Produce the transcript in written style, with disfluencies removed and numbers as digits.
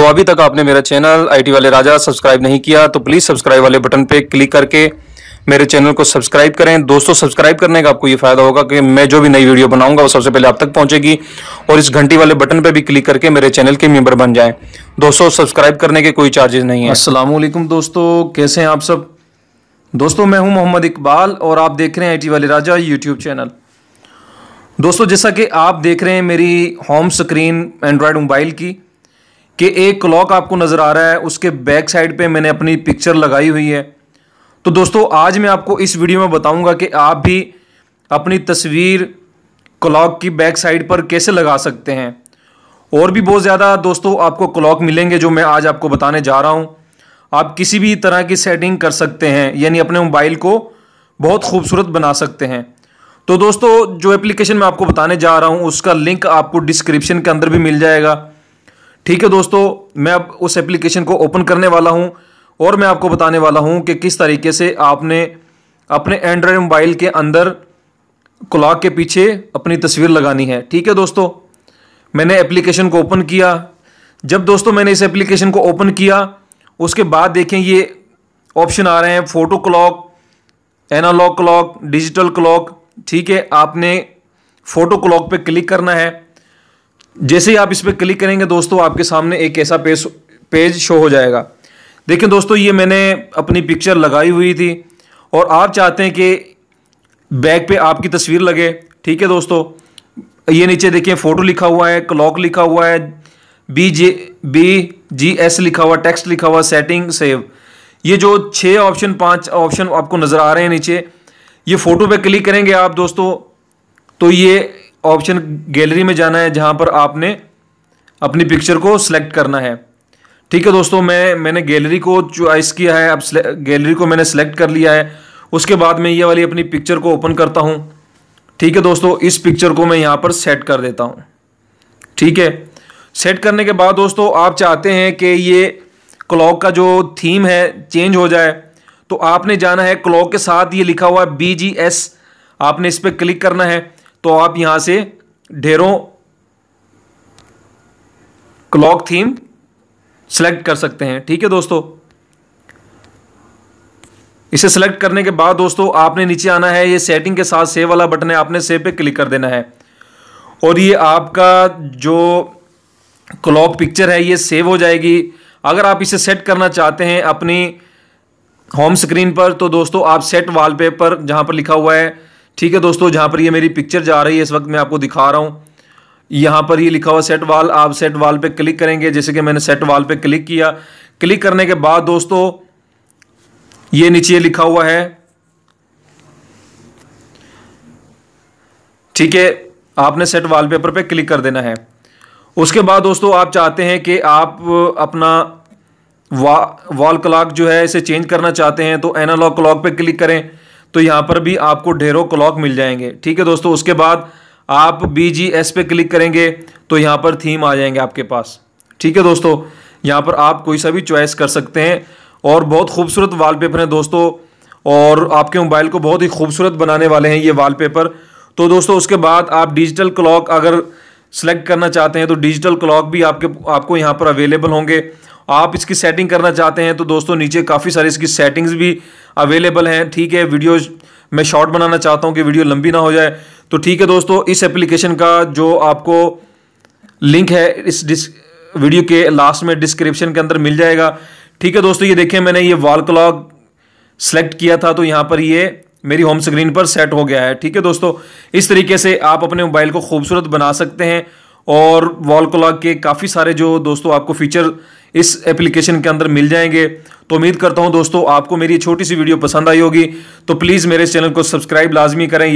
तो अभी तक आपने मेरा चैनल आईटी वाले राजा सब्सक्राइब नहीं किया तो प्लीज़ सब्सक्राइब वाले बटन पे क्लिक करके मेरे चैनल को सब्सक्राइब करें। दोस्तों, सब्सक्राइब करने का आपको ये फायदा होगा कि मैं जो भी नई वीडियो बनाऊंगा वो सबसे पहले आप तक पहुंचेगी, और इस घंटी वाले बटन पे भी क्लिक करके मेरे चैनल के मेंबर बन जाएं। दोस्तों, सब्सक्राइब करने के कोई चार्जेस नहीं है। अस्सलाम वालेकुम दोस्तों, कैसे हैं आप सब। दोस्तों, मैं हूं मोहम्मद इकबाल और आप देख रहे हैं आईटी वाले राजा यूट्यूब चैनल। दोस्तों, जैसा कि आप देख रहे हैं मेरी होम स्क्रीन एंड्रॉयड मोबाइल की कि एक क्लॉक आपको नज़र आ रहा है, उसके बैक साइड पे मैंने अपनी पिक्चर लगाई हुई है। तो दोस्तों, आज मैं आपको इस वीडियो में बताऊंगा कि आप भी अपनी तस्वीर क्लॉक की बैक साइड पर कैसे लगा सकते हैं। और भी बहुत ज़्यादा दोस्तों आपको क्लॉक मिलेंगे जो मैं आज आपको बताने जा रहा हूं। आप किसी भी तरह की सेटिंग कर सकते हैं, यानी अपने मोबाइल को बहुत खूबसूरत बना सकते हैं। तो दोस्तों, जो एप्लीकेशन मैं आपको बताने जा रहा हूं उसका लिंक आपको डिस्क्रिप्शन के अंदर भी मिल जाएगा। ठीक है दोस्तों, मैं अब उस एप्लीकेशन को ओपन करने वाला हूं और मैं आपको बताने वाला हूं कि किस तरीके से आपने अपने एंड्रॉयड मोबाइल के अंदर क्लॉक के पीछे अपनी तस्वीर लगानी है। ठीक है दोस्तों, मैंने एप्लीकेशन को ओपन किया। जब दोस्तों मैंने इस एप्लीकेशन को ओपन किया उसके बाद देखें ये ऑप्शन आ रहे हैं, photo clock, analog clock, digital clock. ठीक है, आपने फोटो क्लॉक पे क्लिक करना है। जैसे ही आप इस पर क्लिक करेंगे दोस्तों आपके सामने एक ऐसा पेज शो हो जाएगा। देखिए दोस्तों, ये मैंने अपनी पिक्चर लगाई हुई थी और आप चाहते हैं कि बैक पे आपकी तस्वीर लगे। ठीक है दोस्तों, ये नीचे देखिए फोटो लिखा हुआ है, क्लॉक लिखा हुआ है, BGS लिखा हुआ, टेक्स्ट लिखा हुआ, सेटिंग, सेव। ये जो 5 ऑप्शन आपको नज़र आ रहे हैं नीचे, ये फ़ोटो पे क्लिक करेंगे आप दोस्तों तो ये ऑप्शन गैलरी में जाना है जहां पर आपने अपनी पिक्चर को सिलेक्ट करना है। ठीक है दोस्तों, मैंने गैलरी को चॉइस किया है। अब गैलरी को मैंने सेलेक्ट कर लिया है। उसके बाद मैं ये वाली अपनी पिक्चर को ओपन करता हूं। ठीक है दोस्तों, इस पिक्चर को मैं यहां पर सेट कर देता हूं। ठीक है, सेट करने के बाद दोस्तों आप चाहते हैं कि ये क्लॉक का जो थीम है चेंज हो जाए, तो आपने जाना है क्लॉक के साथ ये लिखा हुआ है BGS, आपने इस पर क्लिक करना है। तो आप यहां से ढेरों क्लॉक थीम सेलेक्ट कर सकते हैं। ठीक है दोस्तों, इसे सेलेक्ट करने के बाद दोस्तों आपने नीचे आना है, ये सेटिंग के साथ सेव वाला बटन है, आपने सेव पे क्लिक कर देना है और ये आपका जो क्लॉक पिक्चर है ये सेव हो जाएगी। अगर आप इसे सेट करना चाहते हैं अपनी होम स्क्रीन पर तो दोस्तों आप सेट वॉलपेपर जहां पर लिखा हुआ है, ठीक है दोस्तों, जहां पर ये मेरी पिक्चर जा रही है इस वक्त मैं आपको दिखा रहा हूं, यहां पर ये लिखा हुआ सेट वॉल, आप सेट वॉल पे क्लिक करेंगे। जैसे कि मैंने सेट वॉल पे क्लिक किया। क्लिक करने के बाद दोस्तों ये नीचे लिखा हुआ है, ठीक है, आपने सेट वॉलपेपर पे क्लिक कर देना है। उसके बाद दोस्तों आप चाहते हैं कि आप अपना वॉल क्लॉक जो है इसे चेंज करना चाहते हैं तो एनालॉग क्लॉक पे क्लिक करें, तो यहां पर भी आपको ढेरों क्लॉक मिल जाएंगे। ठीक है दोस्तों, उसके बाद आप BGS पे क्लिक करेंगे तो यहां पर थीम आ जाएंगे आपके पास। ठीक है दोस्तों, यहां पर आप कोई सा भी चॉइस कर सकते हैं और बहुत खूबसूरत वॉलपेपर है दोस्तों, और आपके मोबाइल को बहुत ही खूबसूरत बनाने वाले हैं ये वॉलपेपर। तो दोस्तों उसके बाद आप डिजिटल क्लॉक अगर सेलेक्ट करना चाहते हैं तो डिजिटल क्लॉक भी आपको यहाँ पर अवेलेबल होंगे। आप इसकी सेटिंग करना चाहते हैं तो दोस्तों नीचे काफ़ी सारी इसकी सेटिंग्स भी अवेलेबल हैं। ठीक है, वीडियो मैं शॉर्ट बनाना चाहता हूँ कि वीडियो लंबी ना हो जाए, तो ठीक है दोस्तों, इस एप्लीकेशन का जो आपको लिंक है इस वीडियो के लास्ट में डिस्क्रिप्शन के अंदर मिल जाएगा। ठीक है दोस्तों, ये देखिए मैंने ये वॉल क्लॉक सेलेक्ट किया था तो यहाँ पर ये मेरी होम स्क्रीन पर सेट हो गया है। ठीक है दोस्तों, इस तरीके से आप अपने मोबाइल को खूबसूरत बना सकते हैं और वॉल क्लॉक के काफ़ी सारे जो दोस्तों आपको फीचर इस एप्लीकेशन के अंदर मिल जाएंगे। तो उम्मीद करता हूं दोस्तों आपको मेरी छोटी सी वीडियो पसंद आई होगी, तो प्लीज़ मेरे चैनल को सब्सक्राइब लाजमी करें।